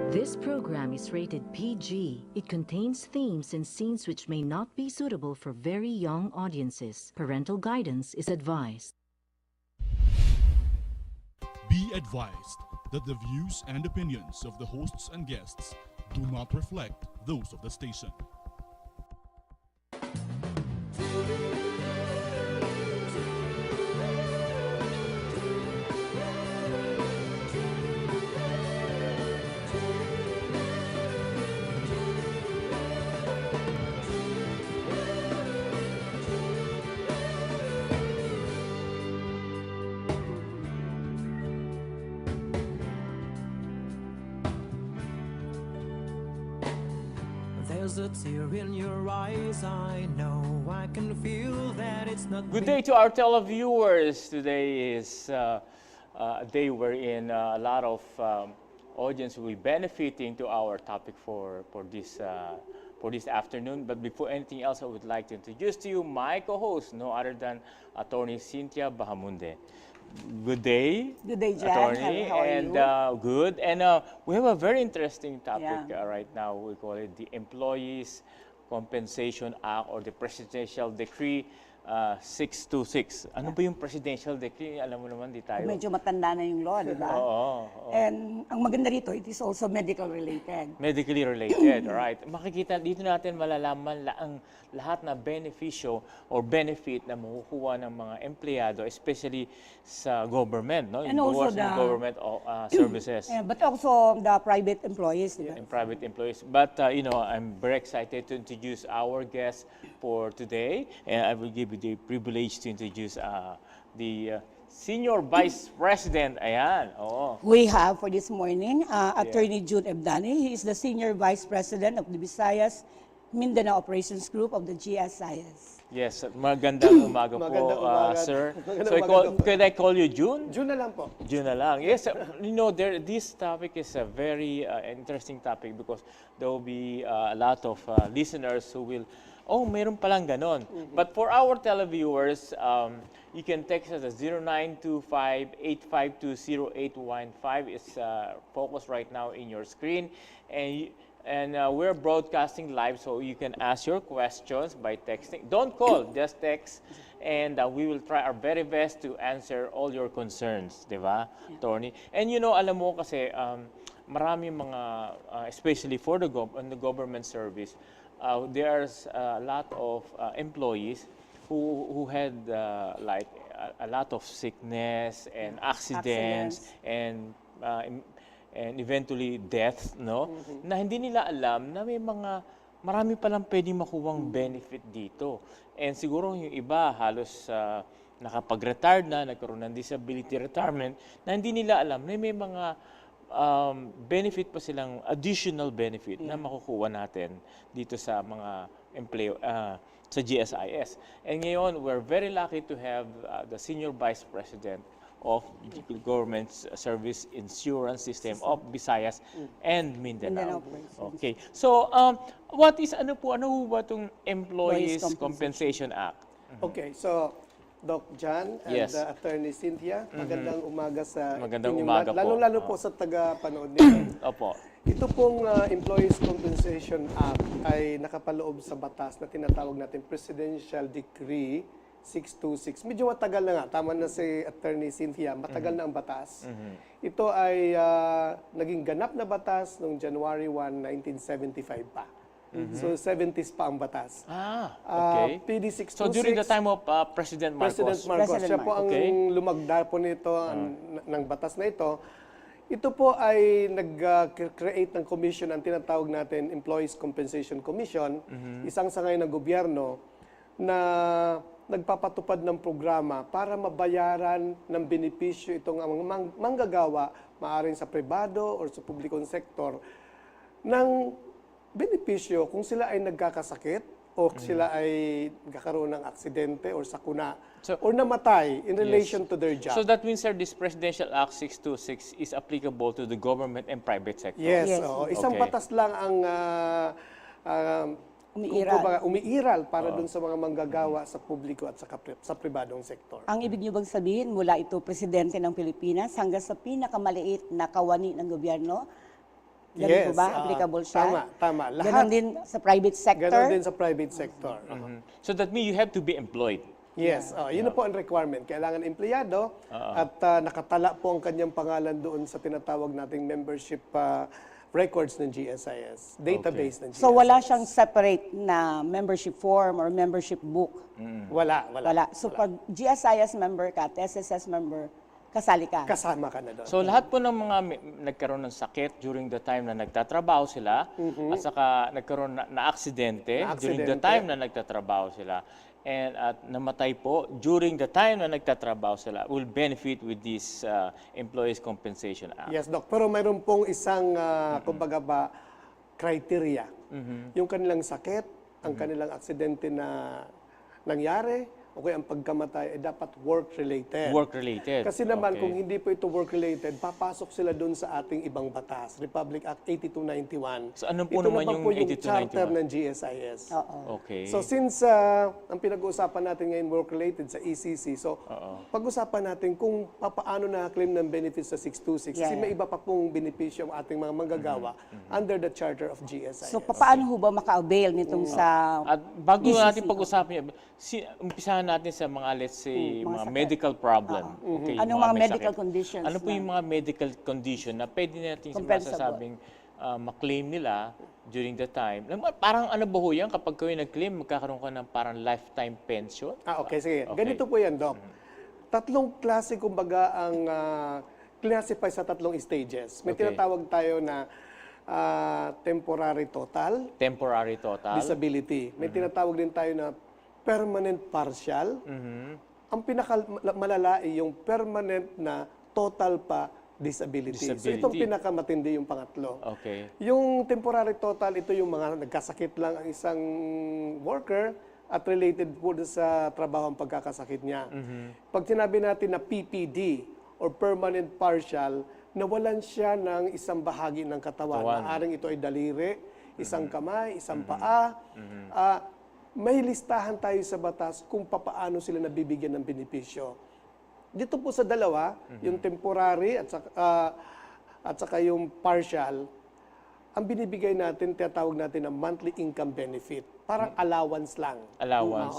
This program is rated PG. It contains themes and scenes which may not be suitable for very young audiences. Parental guidance is advised. Be advised that the views and opinions of the hosts and guests do not reflect those of the station. There's a tear in your eyes, I know, I can feel that it's not. Good day to our televiewers. Today is a day wherein a lot of audience will be benefiting to our topic for this afternoon. But before anything else, I would like to introduce to you my co-host, no other than Atty. Cynthia Bajamunde. Good day. Good day, Jan. Attorney. How are and you? Good. And we have a very interesting topic Yeah. right now. We call it the Employees Compensation Act or the Presidential Decree 626. Ano ba yung Presidential Decree? Alam mo naman, di tayo. Medyo matanda na yung law, di ba? Oo. And ang maganda rito, it is also medical related. Medically related, right? Makikita dito natin malalaman ang lahat na benepisyo or benefit na makukuha ng mga empleyado, especially sa government, no? And also the government services. Yeah, but also the private employees, di ba? And private employees. But, you know, I'm very excited to introduce our guest for today. And I will give you the privilege to introduce the Senior Vice President. Ayan, oo. We have for this morning, Attorney Ebdane. He is the Senior Vice President of the Visayas&MIndanao Operations Group of the GSIS. Yes, magandang umaga po, Magandang umaga. sir. Magandang So, umaga po. could I call you June? June na lang po. June na lang. Yes, you know, this topic is a very interesting topic because there will be a lot of listeners who will, oh, meron palang ganon. But for our televiewers, you can text us at 0925-852-0815. It's focused right now in your screen. And we're broadcasting live, so you can ask your questions by texting. Don't call, just text. And we will try our very best to answer all your concerns, di ba, Tony? And you know, alam mo kasi, marami mga, especially for the government service, there's a lot of employees who had like a lot of sickness and accidents. And eventually death, no? Na hindi nila alam na may marami palang pwedeng makuwang benefit dito. And siguro yung iba halos nakapag-retire na, nagkaroon ng disability retirement, na hindi nila alam na may mga benefit pa silang additional benefit na makukuha natin dito sa mga sa GSIS. And ngayon, we're very lucky to have the Senior Vice President of the Government Service Insurance System of Visayas and Mindanao. Okay. So, what is ano ba itong Employees Compensation Act? Okay, so Doc Jan and Yes. Attorney Cynthia, magandang umaga sa Magandang inyong umaga po. lalo-lalo po sa taga-panood nito. Opo. Ito pong Employees Compensation Act ay nakapaloob sa batas na tinatawag natin Presidential Decree 626. Medyo matagal na nga. Tama na si Attorney Cynthia. Matagal na ang batas. Ito ay naging ganap na batas noong January 1, 1975 pa. So, 70s pa ang batas. Okay. PD 626. So, during the time of President Marcos. President Marcos. President Siya po ang Okay. lumagda po nito, ng batas na ito. Ito po ay nag-create ng commission, ang tinatawag natin Employees Compensation Commission, isang sangay ng gobyerno na nagpapatupad ng programa para mabayaran ng benepisyo itong mga manggagawa, maaaring sa pribado o sa publikong sektor, ng benepisyo kung sila ay nagkakasakit o sila ay nagkakaroon ng aksidente o sakuna or namatay in relation to their job. So that means, sir, this Presidential Act 626 is applicable to the government and private sector? Yes, Yes. oo. Isang Okay. batas lang ang umiiral para dun sa mga manggagawa sa publiko at sa pribadong sektor. Ang ibig niyo bang sabihin, mula ito Presidente ng Pilipinas hanggang sa pinakamaliit na kawani ng gobyerno, Ganun po ba? ah, Applicable siya? Tama. Ganon din sa private sector? Ganon din sa private sector. So that means you have to be employed. Yes, yun na po ang requirement. Kailangan empleyado at nakatala po ang kanyang pangalan doon sa tinatawag nating membership records ng GSIS, database ng GSIS. So wala siyang separate na membership form or membership book? Wala. So pag GSIS member ka at SSS member, kasali ka? Kasama ka na doon. So lahat po ng mga nagkaroon ng sakit during the time na nagtatrabaho sila at saka nagkaroon na aksidente during the time na nagtatrabaho sila at namatay po during the time na nagtatrabaho sila will benefit with this Employees Compensation Act. Yes, Doc. Pero mayroon pong isang, kumbaga ba, criteria. Yung kanilang sakit, ang kanilang aksidente na nangyari, o kaya ang pagkamatay ay dapat work-related. Work-related. Kasi naman, kung hindi po ito work-related, papasok sila doon sa ating ibang batas, Republic Act 8291. So ano po naman yung 8291? Yung charter ng GSIS. Okay. So since ang pinag-uusapan natin ngayon work-related sa ECC, so pag-usapan natin kung paano na-claim ng benefits sa 626. Kasi may iba pa pong benepisyo ang ating mga manggagawa under the charter of GSIS. So paano ho ba maka-avail nitong sa At bago ECC? natin pag-usapan, umpisahan natin sa mga, let's say, mga medical problem. Okay, Anong mga may medical sakit. conditions Ano po na- yung mga medical condition na pwede natin Compensable. masasabing maklaim nila during the time? Parang ano ba ho yan? Kapag kayo nag-claim, magkakaroon ka ng parang lifetime pension? Okay, sige. Okay. Ganito po yan, Doc. Tatlong klase, kumbaga, ang classify sa tatlong stages. May Okay. tinatawag tayo na temporary total Temporary total? disability. May tinatawag din tayo na permanent partial. Ang pinakamalala ay yung permanent na total pa disability. So itong pinakamatindi yung pangatlo. Okay. Yung temporary total, ito yung mga nagkasakit lang ang isang worker at related po sa trabaho ang pagkakasakit niya. Pag sinabi natin na PPD or permanent partial, nawalan siya ng isang bahagi ng katawan. Maaring ito ay daliri, isang kamay, isang paa. May listahan tayo sa batas kung papaano sila nabibigyan ng benepisyo. Dito po sa dalawa, yung temporary at saka yung partial, ang binibigay natin, tinatawag natin na monthly income benefit. Parang allowance lang. Allowance.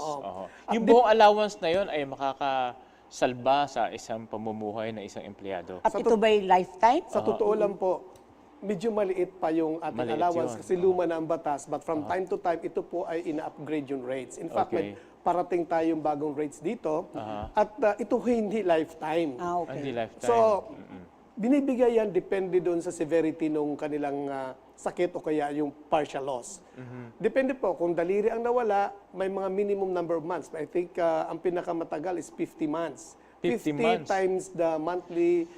Yung buong allowance na yon ay makakasalba sa isang pamumuhay ng isang empleyado. At ito ba'y lifetime? Sa totoo lang po, medyo maliit pa yung ating Maliit allowance yun. kasi luma na ang batas. But from time to time, ito po ay ina-upgrade yung rates. In fact, may parating tayong bagong rates dito. At ito hindi lifetime. Hindi lifetime. So, binibigay yan depende doon sa severity ng kanilang sakit o kaya yung partial loss. Depende po, kung daliri ang nawala, may mga minimum number of months. I think ang pinakamatagal is 50 months. 50 months? times the monthly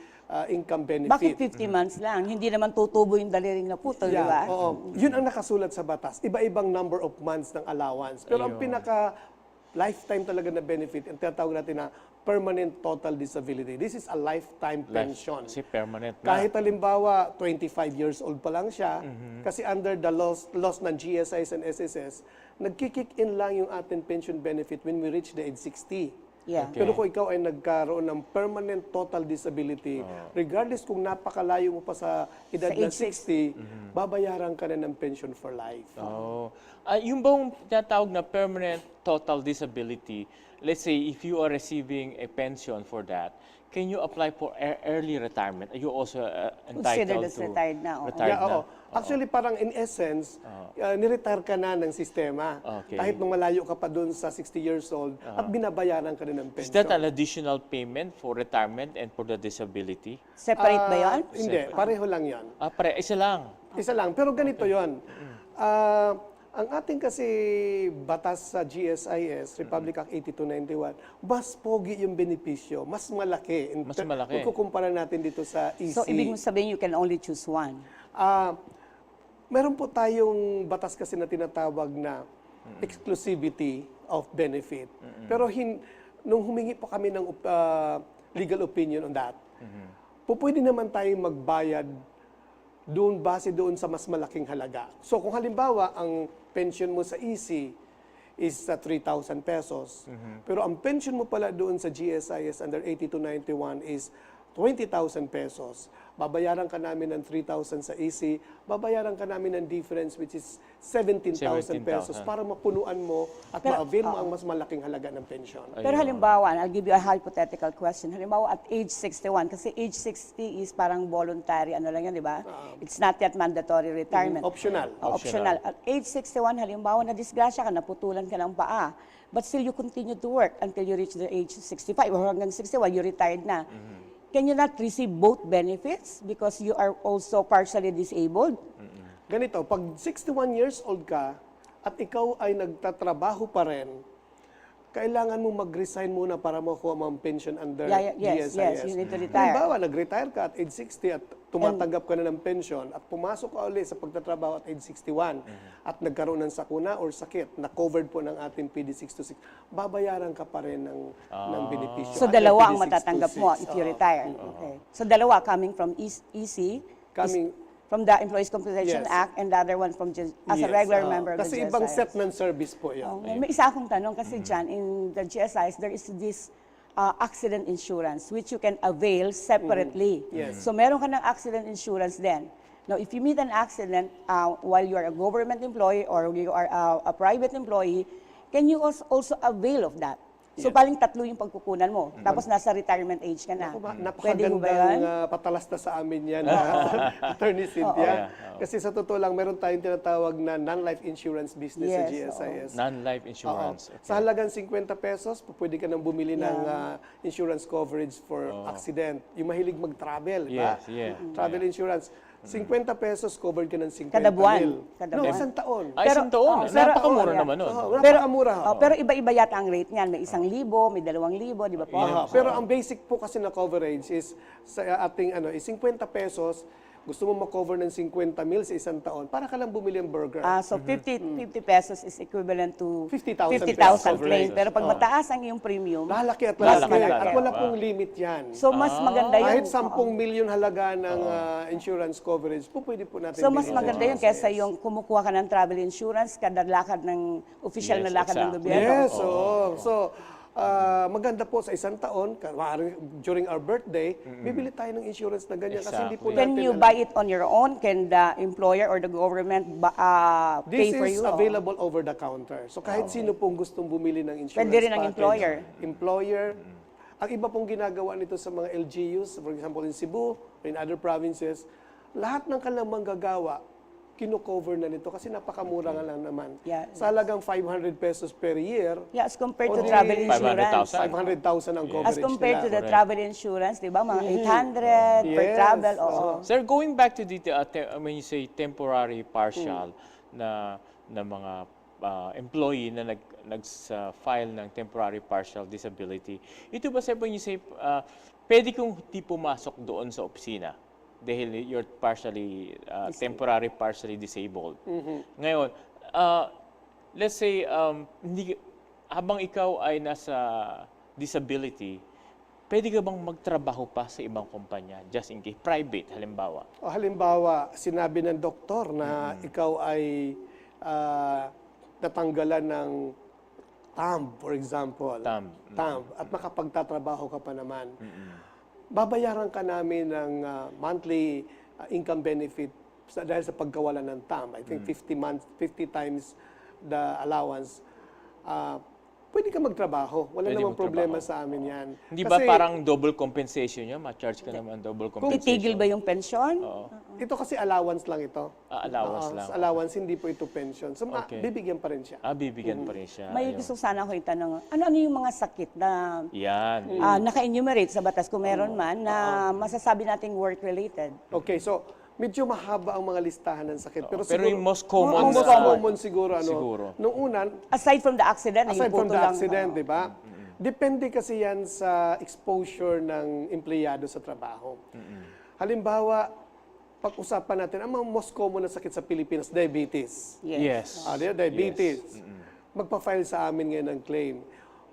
income Bakit benefit. 50 months lang? Hindi naman tutubo yung daliring na puto, di ba? Oo. Yun ang nakasulat sa batas. Iba-ibang number of months ng allowance. Pero ang pinaka lifetime talaga na benefit, ang tinatawag natin na permanent total disability. This is a lifetime pension. Kasi permanent na. Kahit halimbawa 25 years old pa lang siya, kasi under the laws ng GSIS and SSS, nagki-kick in lang yung ating pension benefit when we reach the age 60. Yeah. Pero kung ikaw ay nagkaroon ng permanent total disability, regardless kung napakalayo mo pa sa edad Sa na age 60, babayaran ka na ng pension for life. Yung bang tinatawag na permanent total disability, let's say if you are receiving a pension for that, can you apply for early retirement? Are you also entitled Considered as to retired na, oo. retired na? Actually, parang in essence, niretire ka na ng sistema. Okay. Kahit nung malayo ka pa doon sa 60 years old, at binabayaran ka na ng Is pension. that an additional payment for retirement and for the disability? Separate ba yan? Hindi, pareho lang yan. Isa lang. Isa lang. Pero ganito yon. Ang ating kasi batas sa GSIS, Republic Act 8291, mas pogi yung benepisyo, mas malaki. Mas malaki. Kung kukumpara natin dito sa EC. So, ibig sabihin you can only choose one. Meron po tayong batas kasi na tinatawag na exclusivity of benefit. Pero nung humingi po kami ng legal opinion on that, pwede naman tayong magbayad doon base doon sa mas malaking halaga. So kung halimbawa ang pension mo sa EC is 3,000 pesos, pero ang pension mo pala doon sa GSIS under 8291 is 20,000 pesos. Babayaran ka namin ng 3,000 sa AC, babayaran ka namin ng difference which is 17,000 pesos para mapunuan mo at ma-avail mo ang mas malaking halaga ng pensyon. Pero halimbawa, I'll give you a hypothetical question. Halimbawa, at age 61, kasi age 60 is parang voluntary, ano lang yan, di ba? It's not yet mandatory retirement. Optional. Optional. At age 61, halimbawa, na-disgrasya ka, naputulan ka ng paa, but still you continue to work until you reach the age 65 or hanggang 61, you retired na. Can you not receive both benefits because you are also partially disabled? Ganito, pag 61 years old ka at ikaw ay nagtatrabaho pa rin, kailangan mo mag-resign muna para makuha mo ang pension under Yes, GSIS. you need to retire. Halimbawa, nag-retire ka at age 60 at tumatanggap ka na ng pension at pumasok ka ulit sa pagtatrabaho at age 61 at nagkaroon ng sakuna or sakit na covered po ng ating PD 626, babayaran ka pa rin ng benepisyo. So, under dalawa ang PD matatanggap mo 626. if you retire. Okay. So, dalawa coming from EC, from the Employees Compensation Yes. Act, and the other one from as a Yes, regular member of the kasi GSIS. ibang set ng service po yan. May isa akong tanong kasi dyan, in the GSIS, there is this accident insurance which you can avail separately. Yes. So meron ka ng accident insurance then. Now, if you meet an accident while you are a government employee or you are a private employee, can you also avail of that? So, paling tatlo yung pagkukunan mo. Tapos nasa retirement age ka na. Pwede mo ba yun? Napakagandang patalasta sa amin yan, Attorney Cynthia. Kasi sa totoo lang, meron tayong tinatawag na non-life insurance business sa GSIS. Non-life insurance. Okay. Sa halagang 50 pesos, pwede ka nang bumili ng insurance coverage for accident. Yung mahilig mag-travel, ba? Yes, Travel insurance. 50 pesos, covered ka ng 50 Kada buwan. mil. Kada No, buwan. isang taon. Isang taon. Napakamura naman nun. Napakamura. Pero iba-iba yata ang rate niyan. May 1,000, may 2,000, di ba po? Pero ang basic po kasi na coverage is sa ating is 50 pesos. Gusto mo ma-cover ng 50 mil sa isang taon, para ka lang bumili ng burger. So 50 pesos is equivalent to 50,000 claim. Pero pag mataas ang iyong premium, Lalaki at Lalaki. lalaki. At wala pong limit yan. so mas maganda yun. Kahit 10 milyon halaga ng insurance coverage, pwede po natin So mas bilhin. maganda yun kesa yung kumukuha ka ng travel insurance, kada lakad ng official na lakad ng gobyerno. Yes, so maganda po sa isang taon, during our birthday, bibili tayo ng insurance na ganyan kasi hindi po natin Can you alam. buy it on your own? Can the employer or the government pay This for is you? available over the counter. So kahit sino pong gustong bumili ng insurance Pwede rin ang package, employer. Employer. Ang iba pong ginagawa nito sa mga LGUs, for example in Cebu or in other provinces, lahat ng kanilang manggagawa, kino-cover na nito kasi napakamura nga lang naman. Yeah. Sa halagang 500 pesos per year, Yeah, as compared to only travel insurance. 500,000 ang coverage As compared to nila. the travel insurance, di ba? Mga 800 per Yes. travel. Oo. Sir, going back to the when you say temporary partial na mga employee na nag-file ng temporary partial disability, ito ba sir, when you say pwede kong di pumasok doon sa opisina dahil you're partially temporary partially disabled. Ngayon, let's say habang ikaw ay nasa disability, pwede ka bang magtrabaho pa sa ibang kumpanya just in case private halimbawa? Halimbawa, sinabi ng doktor na ikaw ay natanggalan ng TAMB, for example. TAMB. At makapagtatrabaho ka pa naman. Babayaran ka namin ng monthly income benefit dahil sa pagkawala ng TAMB. I think 50 times the allowance. Pwede ka magtrabaho. Wala Pwede namang problema magtrabaho. sa amin yan. Hindi ba parang double compensation yun? Ma-charge ka naman double compensation? Titigil ba yung pensyon? Ito kasi allowance lang ito. Allowance lang. Allowance, hindi po ito pension. So, Okay. bibigyan pa rin siya. Bibigyan pa rin siya. May Ayun. gusto sana ako itanong, ano yung mga sakit na Yan. naka-enumerate sa batas kung meron man na masasabi nating work-related? Okay, so medyo mahaba ang mga listahan ng sakit. Pero Pero siguro, yung most common ang most na- common siguro, Siguro. nung una, Aside from the accident, aside yung from puto the lang, accident, di ba? Depende kasi yan sa exposure ng empleyado sa trabaho. Halimbawa, pag-usapan natin, ang mga most common na sakit sa Pilipinas, diabetes. Yes. Diabetes. Magpa-file sa amin ngayon ng claim.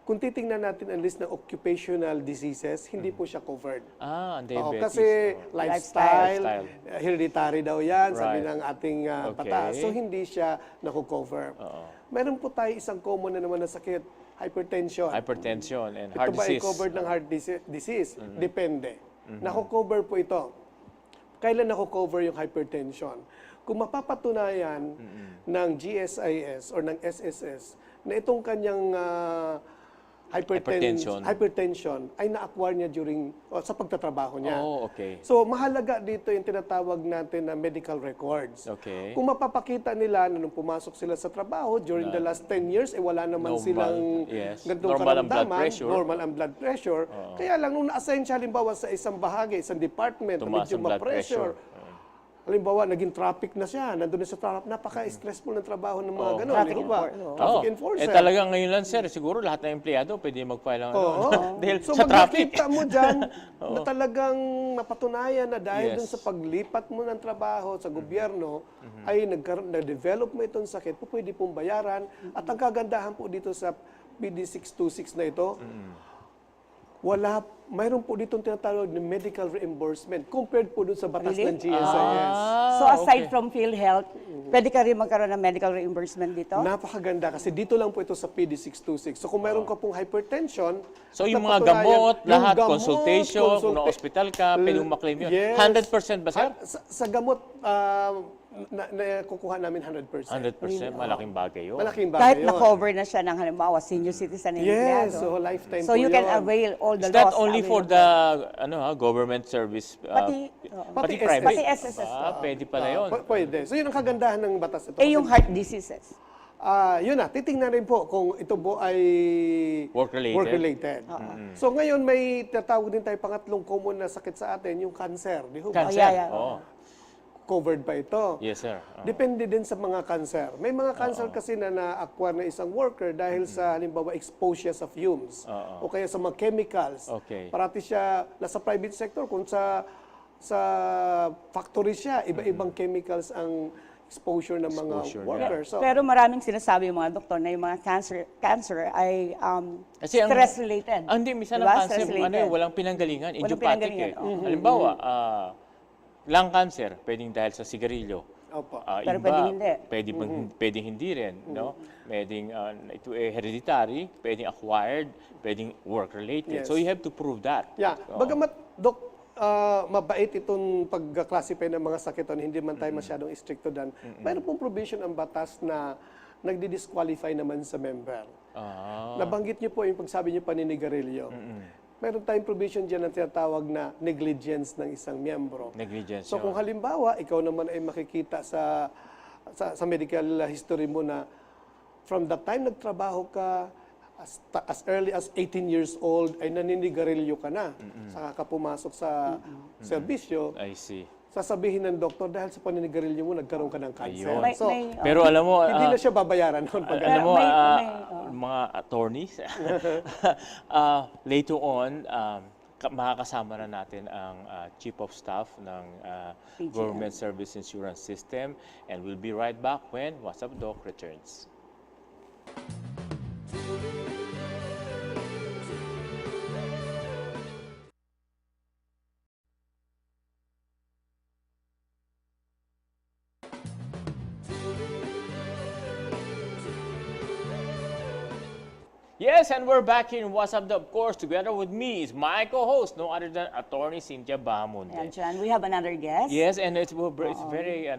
Kung titingnan natin ang list ng occupational diseases, hindi po siya covered. Ang diabetes. Kasi lifestyle, Lifestyle. Hereditary daw yan, sabi Right. ng ating Okay. batas. So hindi siya naku-cover. Meron po tayo isang common na naman na sakit, hypertension. Hypertension and Ito heart ba ay disease. covered ng heart disease? Depende. Nako-cover po ito. Kailan nako-cover yung hypertension? Kung mapapatunayan ng GSIS or ng SSS na itong kanyang hypertension ay na-acquire niya sa pagtatrabaho niya. Oh, okay. So, mahalaga dito yung tinatawag natin na medical records. Okay. Kung mapapakita nila na nung pumasok sila sa trabaho during the last 10 years, wala naman silang ganitong karamdaman, normal ang blood pressure. Kaya lang, nung na-assign siya halimbawa sa isang bahagi, isang department, medyo ma-pressure. Halimbawa, naging traffic na siya, nandun na sa traffic, napaka-stressful ng trabaho ng mga gano'n. Traffic enforcer. Talagang ngayon lang, sir, siguro lahat ng empleyado pwede mag-file ng dahil So, sa traffic. makikita mo dyan na talagang mapatunayan na dahil dun sa paglipat mo ng trabaho sa gobyerno, ay nag-develop mo itong sakit, pwede pong bayaran. At ang kagandahan po dito sa PD 626 na ito, mayroon po ditong tinatawag na medical reimbursement compared po dun sa batas ng GSIS. So aside from PhilHealth, pwede ka rin magkaroon ng medical reimbursement dito? Napakaganda kasi dito lang po ito sa PD 626. So kung mayroon ka pong hypertension, so yung mga gamot, lahat, consultation, kung na-hospital ka, pwede mong maklaim yun. 100% ba, sir? Sa gamot, kukuha namin 100%. 100%, malaking bagay yun. Malaking bagay Kahit yun. na-cover na siya ng halimbawa, senior citizen na Yes, empleyado. so lifetime So po you can yun. avail all the Is that laws only for available. the government service? Pati private? Pati SSS. Pwede pala yun. Pwede. So yun ang kagandahan ng batas ito. Yung heart diseases. Yun na, titingnan rin po kung ito po ay work-related. So ngayon may tatawag din tayo pangatlong common na sakit sa atin, yung cancer. Di ba? Cancer. Covered ba ito? Yes, sir. Depende din sa mga cancer. May mga cancer kasi na na-acquire na isang worker dahil sa halimbawa expose siya sa fumes o kaya sa mga chemicals. Okay. Parati siya nasa private sector kung sa factory siya, iba-ibang chemicals ang exposure ng mga workers. So, Pero maraming sinasabi yung mga doktor na yung mga cancer ay stress-related. Hindi, minsan Diba? ang cancer, Stress-related. walang pinanggalingan, Walang idiopathic pinanggalingan, Halimbawa, lung cancer, pwedeng dahil sa sigarilyo. opo. Pero Iba, pwedeng hindi. Pwedeng hindi rin, no? Pwedeng ito hereditary, pwedeng acquired, pwedeng work-related. Yes. So you have to prove that. Yeah. Bagamat, Dok, mabait itong pag-classify ng mga sakit, hindi man tayo masyadong stricto dan. Mayroon pong provision ang batas na nagdi-disqualify naman sa member. Nabanggit niyo po yung pagsabi niyo paninigarilyo. Meron tayong provision dyan na tinatawag na negligence ng isang miyembro. Negligence. So kung halimbawa, ikaw naman ay makikita sa medical history mo na from the time nagtrabaho ka, as early as 18 years old, ay naninigarilyo ka na. Saka ka pumasok sa serbisyo. I see. Sasabihin ng doktor, dahil sa paninigarilyo mo, nagkaroon ka ng cancer. Ayun. So, Pero alam mo, hindi na siya babayaran noon. alam mo, mga attorneys, later on, makakasama na natin ang Chief of Staff ng Government Service Insurance System, and we'll be right back when What's Up Doc returns. Yes, and we're back here in What's Up, of course. Together with me is my co-host, no other than Attorney Cynthia Bajamunde. Jancen, we have another guest. Yes, and it's very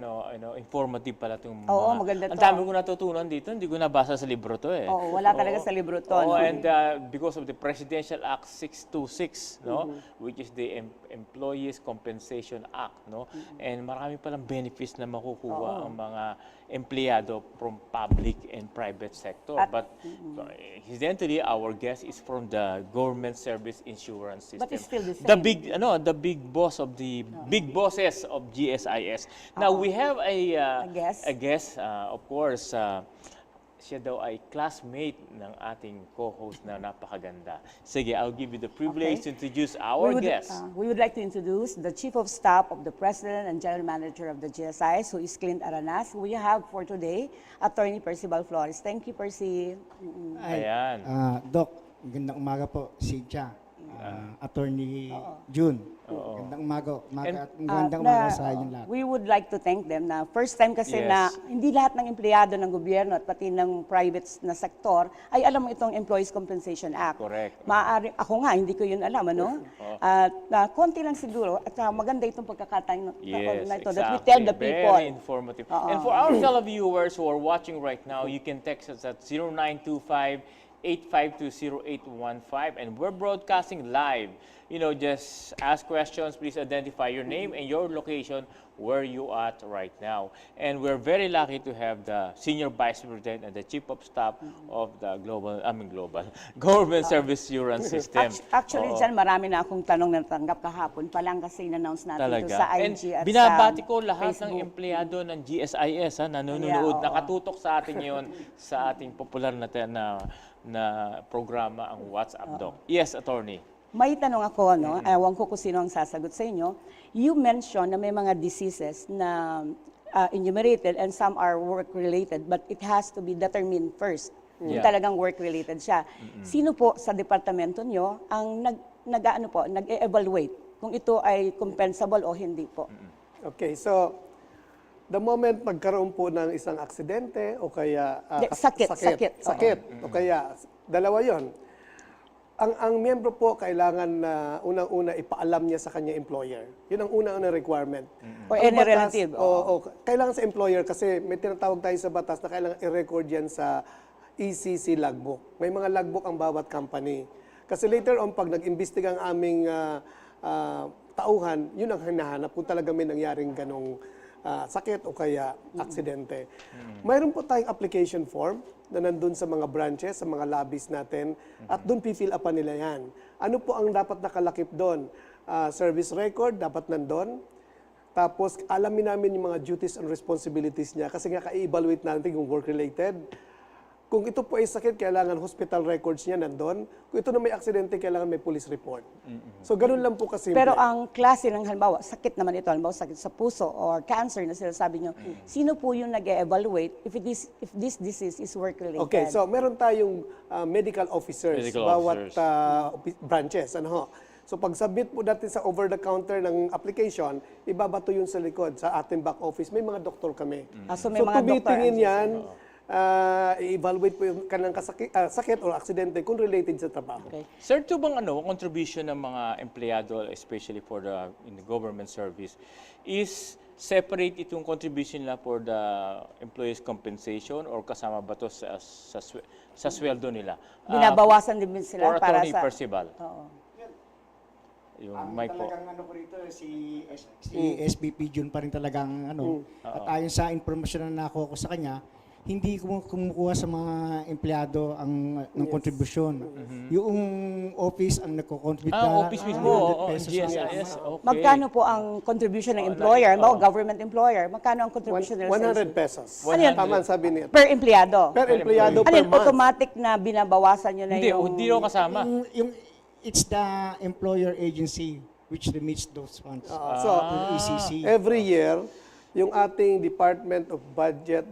informative pala itong mga... Oo, maganda to. Ang dami ko natutunan dito, hindi ko nabasa sa libro to eh. Oo, wala talaga sa libro to. Oh, no? and because of the Presidential Act 626, no, which is the Employees Compensation Act, no, and marami palang benefits na makukuha ang mga empleyado from public and private sector. But incidentally, our guest is from the Government Service Insurance System. But it's still the same. The big boss of the big bosses of GSIS. Now we have a guest, of course. Siya daw ay classmate ng ating co-host na napakaganda. Sige, I'll give you the privilege to introduce our guest. We would like to introduce the Chief of Staff of the President and General Manager of the GSIS, who is Clint Aranas. We have for today, Attorney Percy Flores. Thank you, Percy. Ayan. Doc, magandang umaga po, Cynthia. Attorney June. Magandang magandang umaga sa inyong lahat. We would like to thank them na first time kasi Yes. na hindi lahat ng empleyado ng gobyerno at pati ng private na sektor ay alam mo itong Employees Compensation Act. Correct. Maaari, ako nga, hindi ko yun alam, ano? At konti lang siguro, at maganda itong pagkakataon Yes, na ito, exactly. that we tell the people. Very informative. And for our fellow viewers who are watching right now, you can text us at 0925-852-0815, and we're broadcasting live. You know, just ask questions. Please identify your name and your location where you at right now. And we're very lucky to have the Senior Vice President and the Chief of Staff of the Government Service Assurance System. Actually, Oo. dyan marami na akong tanong na natanggap kahapon pa lang kasi in-announce natin ito sa And IG at binabati sa ko lahat ng Facebook. empleyado ng GSIS na nanonood, Yeah, oo. nakatutok sa atin ngayon sa ating popular na programa, ang WhatsApp Doc. Yes, Attorney. May tanong ako, no? Ewan ko kung sino ang sasagot sa inyo. You mentioned na may mga diseases na enumerated and some are work-related, but it has to be determined first. Kung Yeah. talagang work-related siya. Sino po sa departamento nyo ang nag-evaluate kung ito ay compensable o hindi po? Okay, so the moment magkaroon po ng isang aksidente o kaya Sakit. o kaya dalawa 'yon. Ang miyembro po kailangan na unang-una ipaalam niya sa kanya employer. 'Yun ang unang-una requirement. Or Ang any batas, relative. kailangan sa employer kasi may tinatawag tayo sa batas na kailangan i-record yan sa ECC logbook. May mga logbook ang bawat company. Kasi later on, pag nag-imbestiga ang aming tauhan, yun ang hinahanap kung talaga may nangyaring ganong sakit o kaya aksidente. Mayroon po tayong application form na nandun sa mga branches, sa mga lobbies natin, at doon pifill upan nila yan. Ano po ang dapat nakalakip doon? Service record, dapat nandun. Tapos, alamin namin yung mga duties and responsibilities niya kasi nga ka-evaluate natin kung work-related. Kung ito po ay sakit, kailangan hospital records niya nandun. Kung ito na may aksidente, kailangan may police report. So, ganun lang po kasimple. Pero ang klase ng halimbawa, sakit naman ito, halimbawa sakit sa puso or cancer na sinasabi nyo, sino po yung nag-evaluate if this disease is work-related? Okay, so meron tayong medical officers, Medical bawat officers. branches. Ano ho? So pag submit po natin sa over-the-counter ng application, ibabato yun sa likod, sa ating back office. May mga doktor kami. So may mga tumitingin doktor, yan, i-evaluate po yung kanang sakit o aksidente kung related sa trabaho. Okay. Sir, ito bang contribution ng mga empleyado, especially in the government service, is separate itong contribution nila for the employees' compensation or kasama ba ito sa sweldo nila? Binabawasan din sila For para Attorney sa... Percival. Oo. Yung Ang mic po. talagang rito, si SBP Jun pa rin talagang At ayon sa informasyon na nakuha ko sa kanya, hindi kumukuha sa mga empleyado ng kontribusyon. Yung office ang nagko-contribute Office mismo, 100 pesos. GSIS. Okay. Magkano po ang contribution ng employer, government employer? Magkano ang contribution nila sa 100 pesos. Ano yan? Tama ang sabi niya. Per empleyado? Per empleyado Ano per yun, month. automatic na binabawasan nyo na Hindi, yung... hindi raw kasama. It's the employer agency which remits those funds. So, to ECC. every year, yung ating Department of Budget,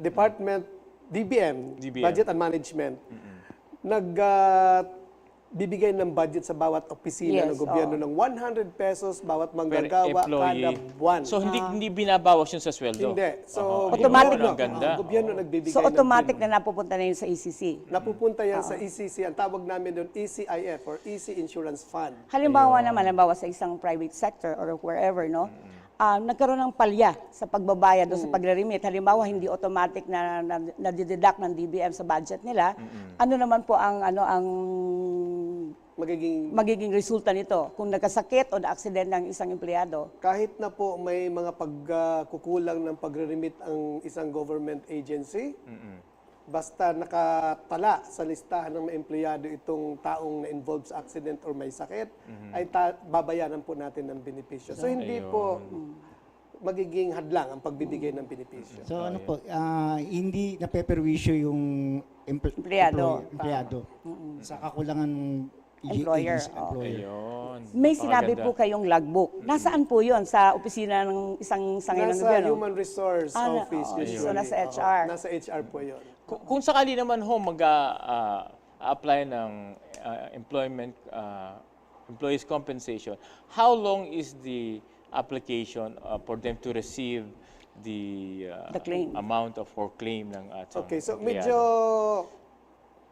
DBM, Budget and Management, bibigay ng budget sa bawat opisina Yes, ng gobyerno ng 100 pesos bawat manggagawa kada buwan. So, hindi binabawas yun sa sweldo? Hindi. So, Automatic. gobyerno, Ang ganda. gobyerno nagbibigay So automatic ng na napupunta na yun sa ECC? napupunta yan sa ECC. Ang tawag namin doon, ECIF or EC Insurance Fund. Halimbawa naman, halimbawa sa isang private sector or wherever, no? Nagkaroon ng palya sa pagbabayad o sa pagre-remit. Halimbawa, hindi automatic na nadideduct ng DBM sa budget nila. Ano naman po ang magiging resulta nito kung nagkasakit o na-accident ng isang empleyado? Kahit na po may mga pagkukulang ng pagre-remit ang isang government agency, basta nakatala sa listahan ng mga empleyado itong taong na-involved sa accident or may sakit, ay babayaran po natin ng benepisyo. So hindi po magiging hadlang ang pagbibigay ng benepisyo. So hindi napeperwisyo yung Empleyado. Sa kakulangan Employer, agency, employer. Ayun. May sinabi po kayong logbook. Nasaan po yun? Sa opisina ng isang sangay ng Nasa gobyerno? Human Resource Office usually. So nasa HR. Nasa HR po yun. Kung sakali naman mag-apply ng employees compensation, how long is the application for them to receive the claim. amount of or claim ng Okay, so empleyado. medyo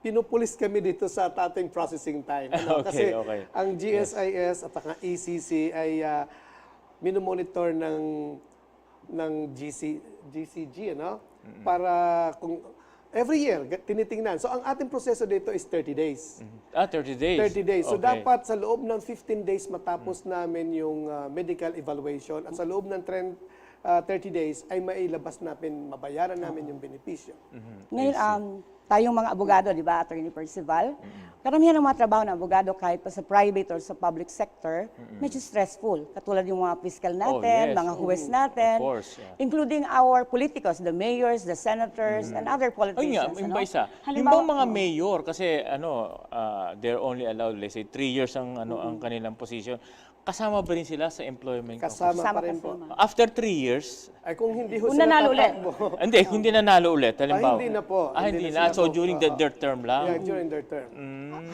pinupulis kami dito sa ating processing time. Ano? Okay, Kasi okay. ang GSIS at ang ECC ay minomonitor ng GCG, ano? Para kung every year tinitingnan. So ang ating proseso dito is 30 days. 30 days? 30 days. So Okay. dapat sa loob ng 15 days matapos namin yung medical evaluation at sa loob ng 30 days ay mailabas namin, mabayaran namin yung benepisyo. Ngayon, tayong mga abogado, di ba, Attorney Percival, karamihan ng mga trabaho ng abogado kahit pa sa private or sa public sector, medyo stressful. Katulad yung mga fiscal natin, yes. mga huwes natin, Of course, yeah. including our politicos, the mayors, the senators, and other Ayun nga, politicians. yung ano? ba isa? Yung Halimbawa- bang mga mayor, kasi they're only allowed, let's say, 3 years ang kanilang position. Kasama ba rin sila sa employment? Kasama Kasama, pa rin po. kasama. After 3 years, Ay kung hindi ho Kung sila nanalo ulit. tatakbo. hindi nanalo ulit. Halimbawa. hindi na po. Hindi Hindi na. na sila So po. during their term lang. Yeah, during their term.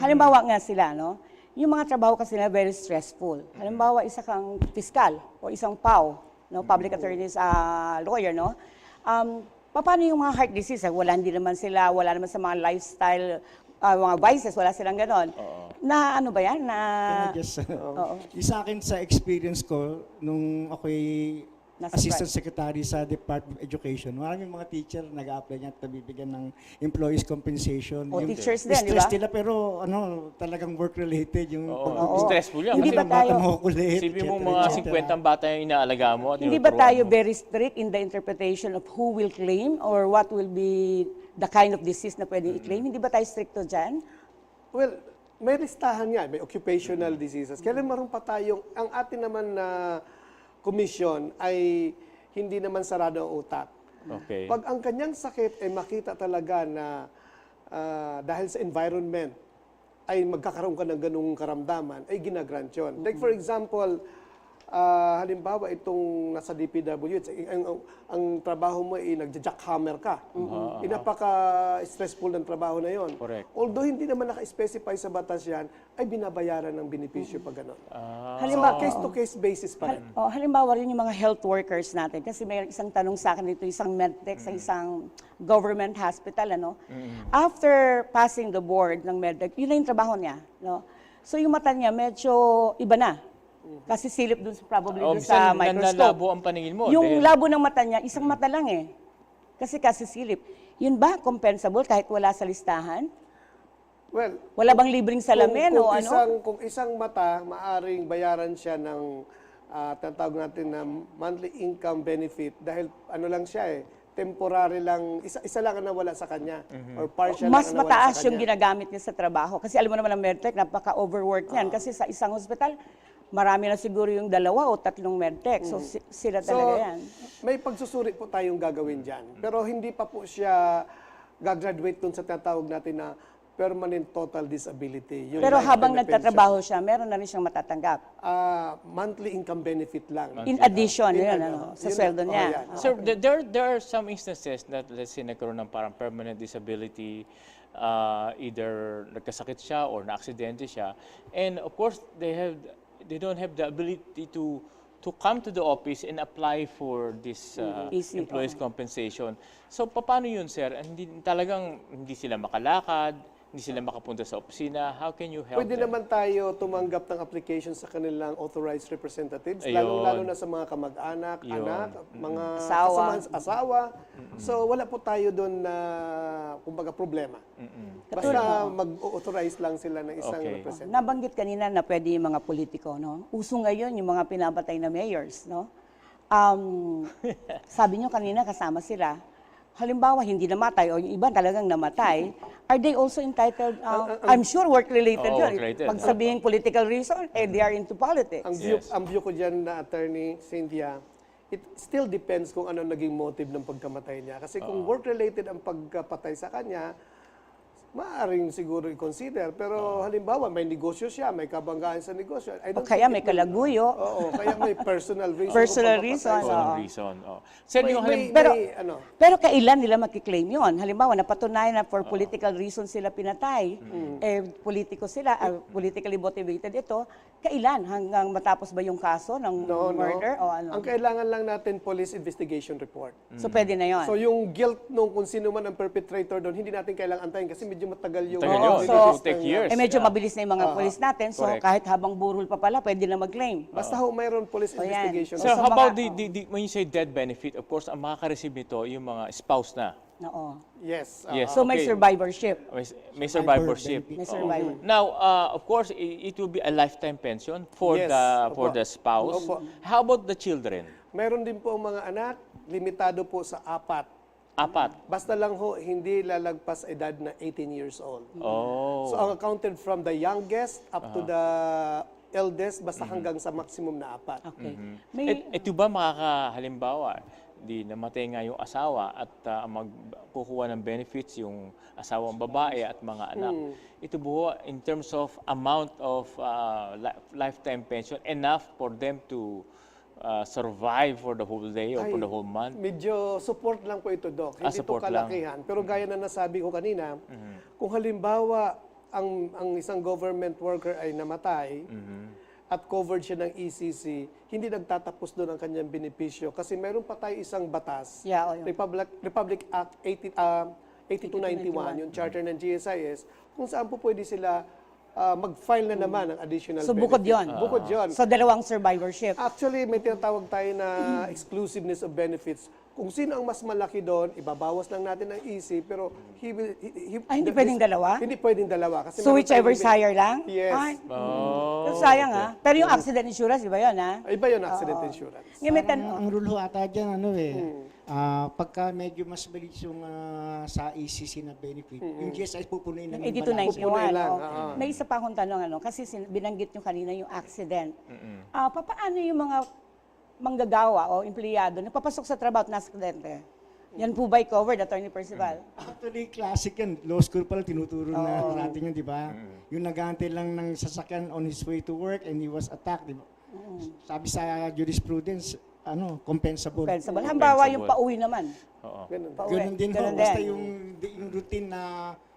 Halimbawa nga sila, no? Yung mga trabaho kasi nila very stressful. Halimbawa, isa kang fiskal o isang PAW, no? Public attorneys, lawyer, no? Paano yung mga heart disease? Hindi naman sila, wala naman sa mga lifestyle, mga vices, wala silang ganon. Na ano ba yan? Na, Just, oo. yung sa akin sa experience ko, nung ako'y Nasa assistant secretary sa Department of Education, maraming mga teacher nag-a-apply niya at nabibigyan ng employees compensation. O Yung teachers din, di stress ba? nila, pero talagang work-related. Yung Oo. Stressful yan. Hindi Kasi ba tayo- makukulit, Isipin mo et mga cetera, 50 bata yung inaalaga mo at Hindi ba tinuturuan tayo mo. very strict in the interpretation of who will claim or what will be the kind of disease na pwedeng i-claim? Hindi ba tayo stricto dyan? Well, may listahan nga, may occupational diseases. Kaya meron pa tayong, ang atin naman na commission ay hindi naman sarado ang utak. Okay. Pag ang kanyang sakit ay makita talaga na dahil sa environment ay magkakaroon ka ng ganung karamdaman, ay ginagrant yun. Like for example, halimbawa itong nasa DPWH, ang trabaho mo ay nagja-jackhammer ka. Napaka-stressful ng trabaho na yon. Correct. Although hindi naman naka-specify sa batas yan, ay binabayaran ng benepisyo pag gano'n. Halimbawa, Case-to-case basis pa rin. halimbawa rin yung mga health workers natin. Kasi may isang tanong sa akin dito, isang medtech sa isang government hospital. Ano? After passing the board ng medtech, yun na yung trabaho niya. No? So yung mata niya medyo iba na. Kasi silip dun sa, probably dun sa microscope. Nanlalabo ang paningin mo. Yung labo ng mata niya, isang mata lang eh. Kasi silip. Yun ba compensable kahit wala sa listahan? Well, Wala bang libreng salamin o ano? Kung isang mata, maaring bayaran siya ng tatawag natin na monthly income benefit dahil ano lang siya temporary lang, isa lang ang nawala sa kanya or partial Mas lang ang nawala mataas sa yung kanya. ginagamit niya sa trabaho. Kasi alam mo naman ang medtech, napaka-overwork yan. Kasi sa isang hospital, marami na siguro yung 2 o 3 medtech. So sila talaga yan. May pagsusuri po tayong gagawin dyan. Pero hindi pa po siya gagraduate dun sa tinatawag natin na permanent total disability. Yung Pero life habang benefit nagtatrabaho siya, meron na rin siyang matatanggap. monthly income benefit lang. In addition, yun, sa Yun sweldo na- niya. yan. Sir, there are some instances that let's say nagkaroon ng parang permanent disability, either nagkasakit siya or na-aksidente siya. And of course, they don't have the ability to come to the office and apply for this Easy, employees compensation. So paano yun, sir? Hindi sila makalakad, hindi sila makapunta sa opisina. How can you help Pwede them? naman tayo tumanggap ng application sa kanilang authorized representatives, Ayun. lalo na sa mga kamag-anak, Yun. anak, mga Asawa. kasamahan sa asawa. So wala po tayo doon na kumbaga problema. Basta mag-authorize lang sila ng isang Okay. representative. Nabanggit kanina na pwede yung mga politiko, no? Uso ngayon yung mga pinabatay na mayors, no? Sabi nyo kanina kasama sila. Halimbawa, hindi namatay o yung iba talagang namatay, are they also entitled, I'm sure work-related Oo, yun. work-related. Pag sabihin political reason, they are into politics. Ang view ko dyan na attorney Cynthia, it still depends kung ano naging motive ng pagkamatay niya. Kasi kung work-related ang pagkapatay sa kanya, Maaaring siguro i-consider. Pero halimbawa, may negosyo siya, may kabanggaan sa negosyo. I O don't kaya think may it will- kalaguyo. Oo, kaya may personal reason. Personal kung reason, pagpapatay. oo. Walang reason. Sir, May, yung may, Pero- may, ano, Pero kailan nila makiklaim yon? Halimbawa, napatunayan na for political reasons sila pinatay, politiko sila, politically motivated ito, kailan? Hanggang matapos ba yung kaso ng murder? O ano? Ang kailangan lang natin, police investigation report. So pwede na yon. So yung guilt nung kung sino man ang perpetrator doon, hindi natin kailangan antayin kasi medyo matagal yung... Tagal Oo, yun. so, It will take years. medyo Yeah. mabilis na yung mga police natin. So Correct. kahit habang burol pa pala, pwede na mag-claim. Basta ho, mayroon police O yan. investigation. So, Sir, how mga- about when you say death benefit, of course, ang makaka-receive nito, yung mga spouse na. Oo. Yes. Yes. So may Okay. survivorship. May survivorship. May survivor. Now, of course, it will be a lifetime pension for Yes. the spouse. Opo. How about the children? Meron din po ang mga anak, limitado po sa 4. 4. Basta lang ho, hindi lalagpas edad na 18 years old. Oh. So ang accounted from the youngest up to the eldest, basta hanggang sa maximum na 4. Okay. May, Ito ba halimbawa, di namatay nga yung asawa at magkukuha ng benefits yung asawang babae at mga anak. Ito po, in terms of amount of lifetime pension, enough for them to survive for the whole day or for the whole month? Medyo support lang po ito, Doc. Hindi to Support lang. kalakihan. Pero gaya na nasabi ko kanina, kung halimbawa ang isang government worker ay namatay at covered siya ng ECC, hindi nagtatapos doon ang kanyang benepisyo. Kasi meron pa tayo isang batas, Yeah, o yun. Republic Act 8291, yung charter ng GSIS, kung saan po pwede sila mag-file na naman ng additional so benefit. bukod yon. Bukod yun. So dalawang survivorship. Actually, may tinatawag tayo na exclusiveness of benefits. Kung sino ang mas malaki doon, ibabawas lang natin ang EC, pero Hindi pwedeng dalawa? Hindi pwedeng dalawa. Kasi So meron whichever tayong higher lang? Yes. Ay, pero sayang Pero yung accident insurance, iba yun Iba yun, accident insurance. Ngayon may Ang rule ho ata dyan, pagka medyo mas balis yung sa ECC na benefit, yung GSIS pupunuin ng 8291. Pupunin lang, May isa pa akong tanong, kasi binanggit nyo kanina yung accident. Paano yung mga manggagawa o empleyado na papasok sa trabaho at naskidente? Yan po ba'y covered, Attorney Percival? Actually, classic yan. Law school pala tinuturo na natin yun, di ba? Yung nagante lang ng sasakyan on his way to work and he was attacked, di ba? Sabi sa jurisprudence, compensable. Compensable. Halimbawa yung pauwi naman. Ganun. Pauwi. Ganun din ho. Ganun Basta din. yung routine na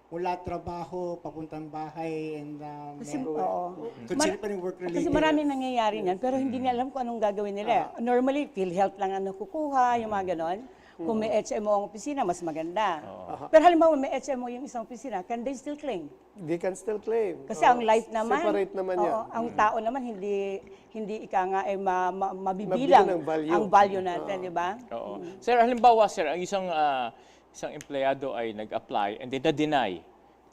mula trabaho, papuntang bahay, and Kasi, oo. consider pa rin work-related. Kasi maraming nangyayari niyan, pero hindi nila alam kung anong gagawin nila. Normally, PhilHealth lang ang nakukuha, yung mga ganon. Kung may HMO ang opisina, mas maganda. Pero halimbawa, may HMO yung isang opisina, can they still claim? They can still claim. Kasi ang life naman, Separate naman yan. ang tao naman, hindi ika nga mabibilang ng value. ang value natin, di ba? Oo. Sir, halimbawa, sir, ang isang empleyado ay nag-apply and then na-deny.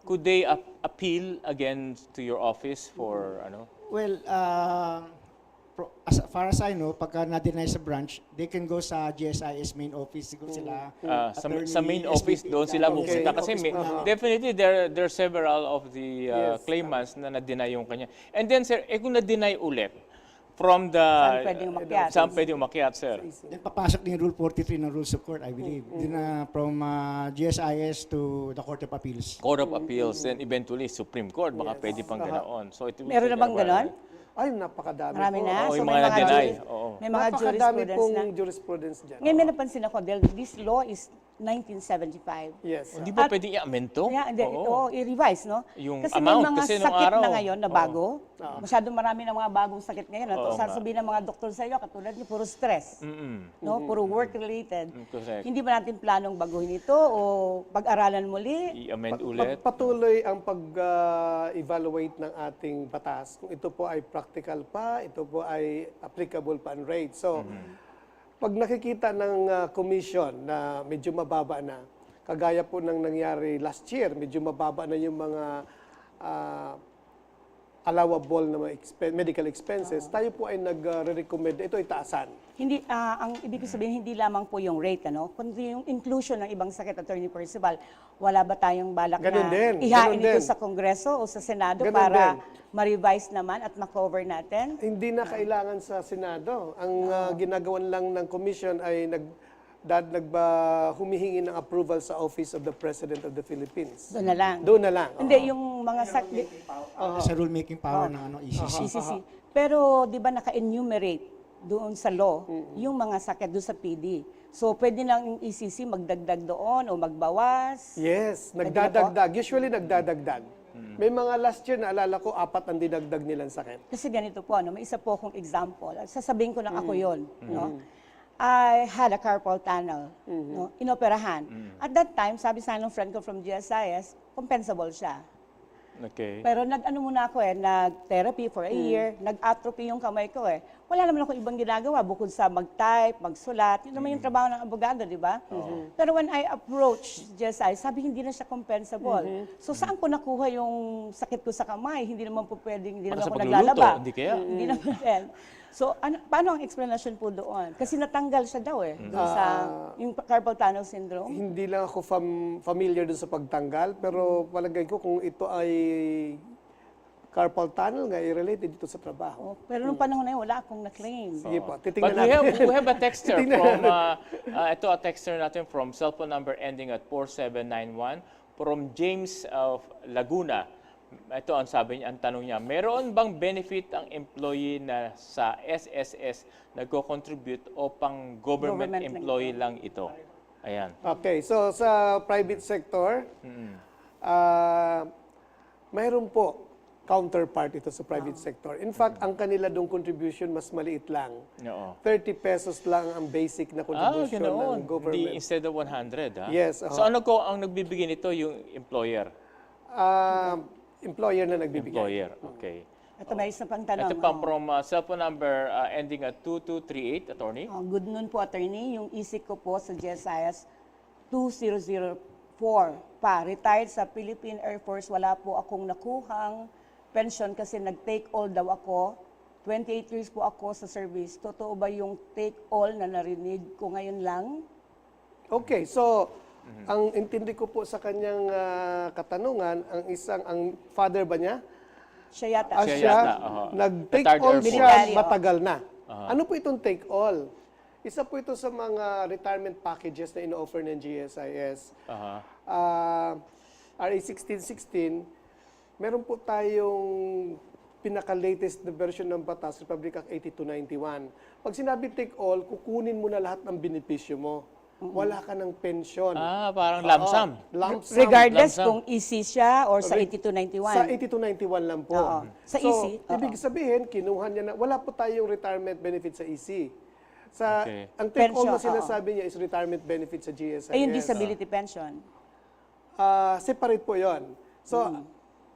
Could they appeal again to your office for Well, as far as I know, pagka na-deny sa branch, they can go sa GSIS main office. Siguro sila, sa main office doon sila pupunta kasi definitely there are several of the claimants na na-deny yung kanya. And then sir, kung na-deny ulit from the Saan pwedeng umakyat? saan pwedeng umakyat, sir? then papasok din yung Rule 43 ng Rules of Court, I believe. Then from GSIS to the Court of Appeals. Court of Appeals, then eventually Supreme Court, baka pwede pang ganoon. So it will Meron take na bang a while. ganon? Ay, napakadami Marami po. na. Oo, So yung may mga mga na-deny. juris- Oo. May mga Napakadami jurisprudence pong na. jurisprudence dyan. Ngayon may napansin ako, dahil this law is 1975. Yes. Hindi ba pwedeng i-amend to? Kaya, i-revise, no? Yung Kasi amount, may mga kasi nung sakit araw, na ngayon na bago. Masyadong marami ng mga bagong sakit ngayon. Sasabihin ng mga doktor sa iyo, katulad niyo, puro stress. No? Puro work-related. Correct. Hindi ba natin planong baguhin ito o pag-aralan muli? I-amend ulit? Patuloy ang pag-evaluate ng ating batas. Kung ito po ay practical pa, ito po ay applicable pa ang rate. So, pag nakikita ng commission na medyo mababa na, kagaya po ng nangyari last year, medyo mababa na yung mga allowable na mga medical expenses, tayo po ay nag-recommend ito itaasan. Hindi, ang ibig ko sabihin, hindi lamang po yung rate, kundi yung inclusion ng ibang sakit, Attorney Percival. Wala ba tayong balak Ganun na din, ihain ganun ito din. sa Kongreso o sa Senado Ganun para din. ma-revise naman at ma-cover natin? Hindi na kailangan sa Senado. Ang ginagawan lang ng commission ay humihingi ng approval sa Office of the President of the Philippines. Doon na lang. Doon na lang. Hindi, yung mga Sa rulemaking power ng ECC. ECC. Pero di ba naka-enumerate doon sa law yung mga sakit doon sa PD. So pwede lang yung ECC magdagdag doon o magbawas. Yes, Pwede na nagdadagdag. Usually nagdadagdag. May mga last year na alala ko, 4 ang dinagdag nilang sakit. Kasi ganito po, may isa po akong example. Sasabihin ko lang ako yon. No? I had a carpal tunnel, no? Inoperahan. At that time, sabi sa ng friend ko from GSIS, compensable siya. Okay. Pero nag-ano muna ako nag-therapy for a year, nag-atrophy yung kamay ko Wala naman ako ibang ginagawa bukod sa mag-type, magsulat. Yun naman yung trabaho ng abogado, di ba? Pero when I approached GSI, sabi hindi na siya compensable. So saan ko nakuha yung sakit ko sa kamay? Hindi naman po pwedeng, hindi naman Sa ako pagluluto, naglalaba. hindi kaya? Hindi naman din. So paano ang explanation po doon? Kasi natanggal siya daw doon sa yung carpal tunnel syndrome. Hindi lang ako familiar dun sa pagtanggal, pero palagay ko kung ito ay carpal tunnel nga, related dito sa trabaho. Pero nung panahon na yun, wala akong na-claim. Sige po, But titingnan we natin. have a texter Tingnan from, ito a texter natin from cellphone number ending at 4791 from James of Laguna. Ito ang sabi niya, ang tanong niya, meron bang benefit ang employee na sa SSS nagko-contribute o pang government employee lang ito? Ayan. Okay, so sa private sector, mayroon po counterpart ito sa private sector. In fact, ang kanila dong contribution mas maliit lang. Oo. 30 pesos lang ang basic na contribution ganoon. ng government. Hindi instead of 100, ha? Yes. So ano ko ang nagbibigay nito yung employer? Employer na nagbibigay. Employer, okay. Ito may isa pang tanong. Ito pa from cellphone number ending at 2238, attorney. Good noon po, attorney. Yung isik ko po sa GSIS 2004 pa. Retired sa Philippine Air Force. Wala po akong nakuhang pension kasi nag-take all daw ako. 28 years po ako sa service. Totoo ba yung take all na narinig ko ngayon lang? Okay, so ang intindi ko po sa kanyang katanungan, ang father ba niya? Siya yata. Siya Siya, yata, nag-take Retired all Air siya, Force. matagal na. Ano po itong take all? Isa po ito sa mga retirement packages na ino-offer ng GSIS. RA 1616, meron po tayong pinaka-latest na version ng batas, Republic Act 8291. Pag sinabi take all, kukunin mo na lahat ng benepisyo mo. Wala ka ng pensyon. Parang lump sum. Lump sum. Regardless Lump sum. kung EC siya or sa 8291. Sa 8291 lang po. Oo. Sa so, EC, oo. ibig sabihin, kinuha niya na, wala po tayong retirement benefit sa EC. Sa, Okay. Ang take all na Pension, sinasabi niya is retirement benefit sa GSIS. Ay, yung disability pension. Separate po yon. So,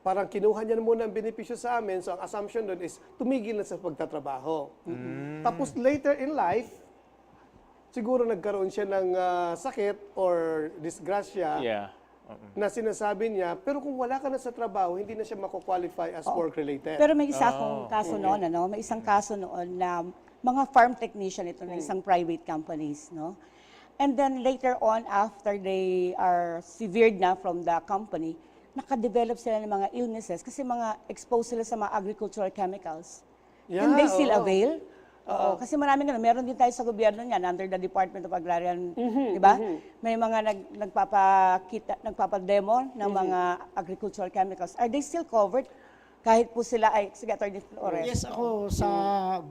parang kinuha niya muna ang benepisyo sa amin. So, ang assumption doon is tumigil na sa pagtatrabaho. Tapos later in life, siguro nagkaroon siya ng sakit or disgrasya Yeah. na sinasabi niya, pero kung wala ka na sa trabaho, hindi na siya mako-qualify as work-related. Pero may isa akong kaso noon, may isang kaso noon na mga farm technician ito ng isang private companies, no? And then later on, after they are severed na from the company, nakadevelop sila ng mga illnesses kasi mga exposed sila sa mga agricultural chemicals. Can they still avail? Oo. Kasi marami nga, meron din tayo sa gobyerno niyan under the Department of Agrarian, di ba? May mga nagpapademo ng mga agricultural chemicals. Are they still covered? Kahit po sila ay, sige, Atty. Flores. Yes, ako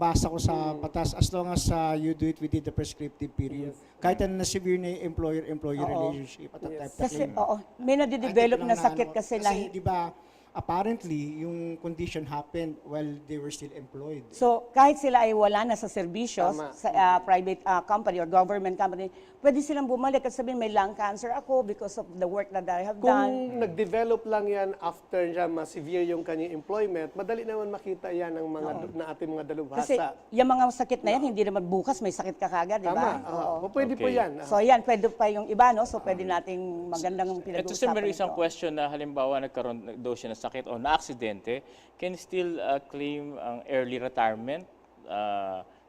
basa ko sa batas as long as you do it within the prescriptive period. Kahit na severe na employer-employee relationship at that type of Kasi, claim. may nade-develop na sakit kasi di ba, apparently, yung condition happened while they were still employed. So, kahit sila ay wala na sa serbisyo, Tama. sa private company or government company, pwede silang bumalik at sabihin, may lung cancer ako because of the work that I have done. Kung nag-develop lang yan after niya ma-severe yung kanyang employment, madali naman makita yan ng mga na ating mga dalubhasa. Kasi yung mga sakit na yan, hindi naman bukas may sakit ka kagad, di ba? Tama. Pwede po Okay. yan. So, yan, pwede pa yung iba, no? So, pwede nating magandang Ito sir, pinag-uusapan meron isang ito. question na halimbawa nagkaroon daw siya ng sakit o na-aksidente, can still claim ang early retirement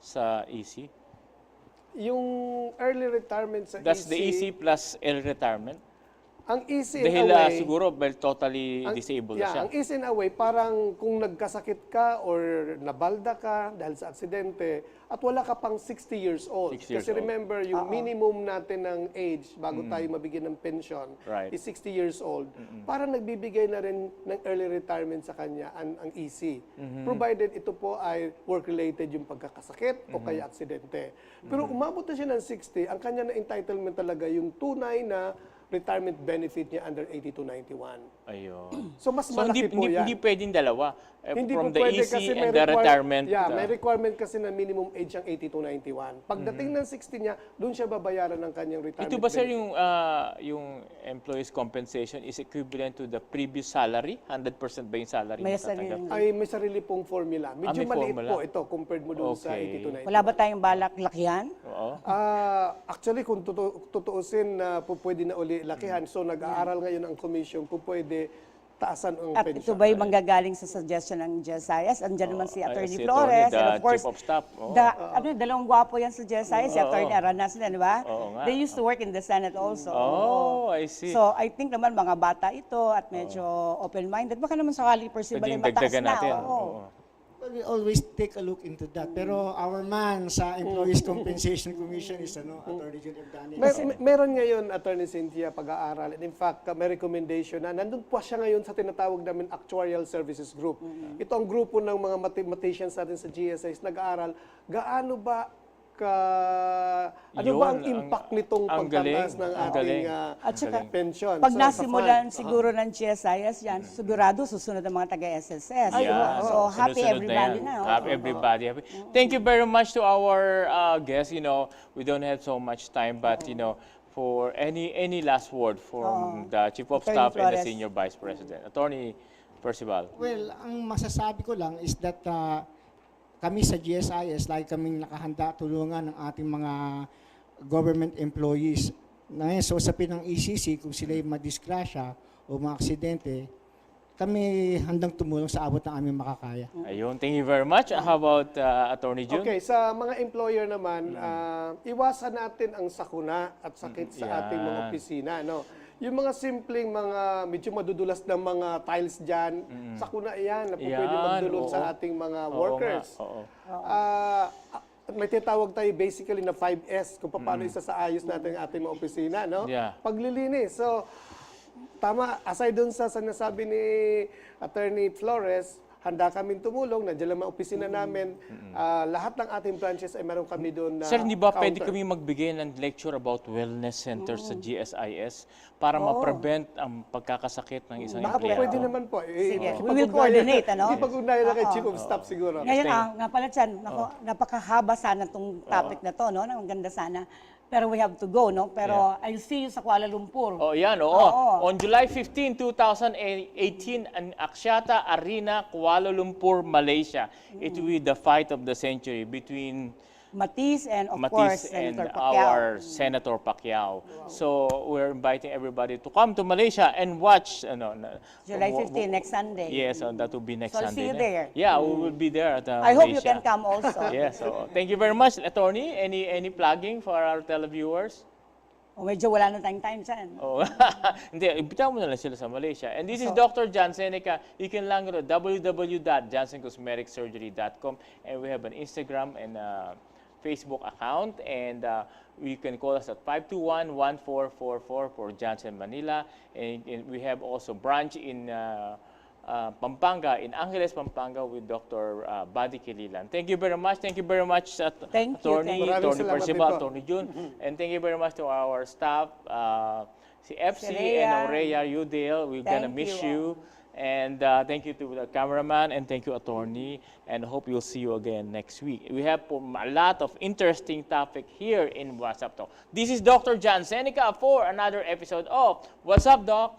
sa EC? Yung early retirement sa That's the EC plus early retirement? Ang easy Dahil in a way, siguro totally disabled na siya. ang easy in a way, parang kung nagkasakit ka or nabalda ka dahil sa aksidente at wala ka pang 60 years old. 60 years Kasi old. remember, yung minimum natin ng age bago tayo mabigyan ng pension Right. is 60 years old. Parang nagbibigay na rin ng early retirement sa kanya ang easy. Provided ito po ay work-related yung pagkakasakit o kaya aksidente. Pero umabot na siya ng 60, ang kanya na entitlement talaga yung tunay na retirement benefit niya under 8291. Ayun. So mas malaki po yan. Hindi pwedeng dalawa. Hindi From po the pwede EC kasi and the retirement. Yeah, may requirement kasi na minimum age ang 8291. Pagdating ng 60 niya, doon siya babayaran ng kanyang retirement Ito ba sir benefit. yung employee's compensation is equivalent to the previous salary? 100% ba yung salary May na tatanggap? sarili- Ay may sarili pong formula. Medyo may maliit formula. po ito compared mo doon sa Okay. 8291. Wala ba tayong balak lakihan? Oo. Actually, kung tutuusin na po pwede na uli lakihan, so nag-aaral ngayon ang commission kung pwede taasan ang At pension. ito ba'y manggagaling sa suggestion ng GSIS? Andiyan naman si Atty. si Flores. Atty., And the of course, Chief of Staff. Oo. dalawang gwapo yan sa GSIS. Si Atty. Aranas na, di ba? Oo nga. They used to work in the Senate also. Oh, I see. So, I think naman mga bata ito at medyo open-minded. Baka naman sakali Percy Pwedeng mataas dagdagan na. natin. Oo. Oo. Well, we always take a look into that. Pero our man sa Employees Compensation Commission is Attorney General Ebdane. Meron ngayon, Attorney Cynthia, pag-aaral. And in fact, may recommendation na nandun po siya ngayon sa tinatawag namin Actuarial Services Group. Ito ang grupo ng mga mathematicians natin sa GSIS nag-aaral. Gaano ba ano ba ang impact nitong ang pagtataas galing, ng ang ating galing. At saka, pension? pag So, nasimulan sa fund. siguro ng GSIS yan, sigurado susunod ang mga taga-SSS. Yeah. So, happy Sunod-sunod everybody yan. na. Happy everybody. Happy. Thank you very much to our guests. You know, we don't have so much time, but you know, for any last word from the Chief of Attorney Staff and the Flores. Senior Vice President, Attorney Percival. Well, ang masasabi ko lang is that kami sa GSIS, lagi kaming nakahanda tulungan ng ating mga government employees. Ngayon, sa usapin ng ECC, kung sila'y madisgrasya o mga aksidente, kami handang tumulong sa abot ng aming makakaya. Ayun, thank you very much. How about Attorney Jun? Okay, sa mga employer naman, iwasan natin ang sakuna at sakit sa ating mga Yan. opisina. No? Yung mga simpleng mga medyo madudulas na mga tiles dyan, sakuna yan na po pwede Yan, magdulot oo. sa ating mga Oo workers. nga, oo. May tinatawag tayo basically na 5S kung paano isasaayos natin ang ating mga opisina. No? Yeah. Paglilinis. So, tama, aside dun sa sinasabi ni Attorney Flores, handa kaming tumulong, nandiyan lang mga opisina namin. Lahat ng ating branches ay meron kami doon na Sir, hindi ba pwede counter. kami magbigay ng lecture about wellness center sa GSIS para ma-prevent ang pagkakasakit ng isang Baka po empleyado? pwede naman po. Sige. We will coordinate, ano? Ipag-ugnayan na kay Chief of Staff siguro. Ngayon, nga pala dyan, napakahaba sana itong topic na to, no? Ang ganda sana. Pero we have to go, no? Pero I'll see you sa Kuala Lumpur. Oh, yan, oo. Oo. On July 15, 2018, ang Axiata Arena, Kuala Lumpur, Malaysia. It will be the fight of the century between Matis and of course, Matis and Senator Pacquiao. our Senator Pacquiao. So, we're inviting everybody to come to Malaysia and watch. July 15, next Sunday. Yes, that will be next So I'll Sunday. see you there. Yeah, we will be there at I hope you Malaysia. can come also. Yes, so thank you very much, Attorney. Any plugging for our televiewers? O medyo wala na tayong time dyan. Oh, hindi, imbitahan mo na lang sila sa Malaysia. And this is Dr. Cenica. You can lang go to www.jancenscosmeticsurgery.com, and we have an Instagram and Facebook account, and you can call us at 521-1444 for Jancen, Manila, and we have also branch in Pampanga, in Angeles, Pampanga, with Dr. Buddy Kililan. Thank you very much. Thank you very much, Thank you, Attorney, thank you. Maraming Attorney salamat Percival, din po. Attorney Jun, and thank you very much to our staff, si FC Rhea. and Aurea Udale. We're gonna Thank miss you. you. And thank you to the cameraman, and thank you, Attorney, and hope you'll see you again next week. We have a lot of interesting topic here in WhatsApp Talk. This is Dr. Cenica for another episode of What's Up, Doc?